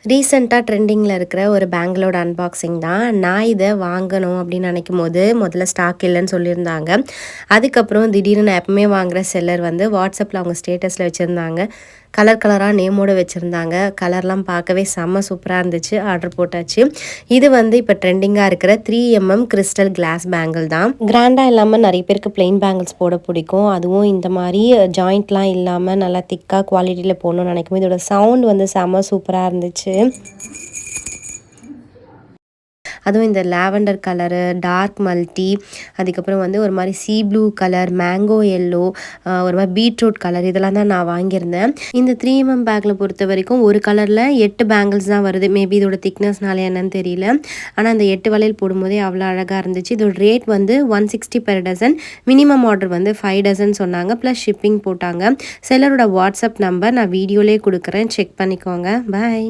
ரீசெண்டாக ட்ரெண்டிங்கில் இருக்கிற ஒரு பேங்கிளோட அன்பாக்சிங் தான். நான் இதை வாங்கணும் அப்படின்னு நினைக்கும்போது முதல்ல ஸ்டாக் இல்லைன்னு சொல்லியிருந்தாங்க. அதுக்கப்புறம் திடீர்னு நான் எப்பவுமே வாங்குகிற செல்லர் வந்து வாட்ஸ்அப்பில் அவங்க ஸ்டேட்டஸில் வச்சுருந்தாங்க. கலர் கலராக நேமோடு வச்சுருந்தாங்க. கலர்லாம் பார்க்கவே செம்ம சூப்பராக இருந்துச்சு. ஆர்டர் போட்டாச்சு. இது வந்து இப்போ ட்ரெண்டிங்காக இருக்கிற 3mm கிறிஸ்டல் கிளாஸ் பேங்கிள் தான். கிராண்டாக இல்லாமல் நிறைய பேருக்கு பிளெயின் பேங்கிள்ஸ் போட பிடிக்கும். அதுவும் இந்த மாதிரி ஜாயிண்ட்லாம் இல்லாமல் நல்லா திக்காக குவாலிட்டியில் போடணும்னு நினைக்கும். இதோட சவுண்ட் வந்து செம்ம சூப்பராக இருந்துச்சு. அதுவும் இந்த லாவெண்டர் கலரு, டார்க் மல்டி, அதுக்கப்புறம் வந்து ஒரு மாதிரி sea blue colour, mango yellow, ஒரு மாதிரி பீட்ரூட் கலர், இதெல்லாம் தான் நான் வாங்கியிருந்தேன். இந்த 3mm பேக்கில் பொறுத்த வரைக்கும் ஒரு கலரில் 8 பேங்கிள்ஸ் தான் வருது. மேபி இதோட திக்னஸ்னால என்னன்னு தெரியல. ஆனால் அந்த 8 வளையல் போடும்போதே அவ்வளோ அழகாக இருந்துச்சு. இதோட ரேட் வந்து 160 பெர் டசன். மினிமம் ஆர்டர் வந்து 5 டசன் சொன்னாங்க. ப்ளஸ் ஷிப்பிங் போட்டாங்க. செல்லரோட வாட்ஸ்அப் நம்பர் நான் வீடியோலேயே கொடுக்குறேன், செக் பண்ணிக்கோங்க. பாய்.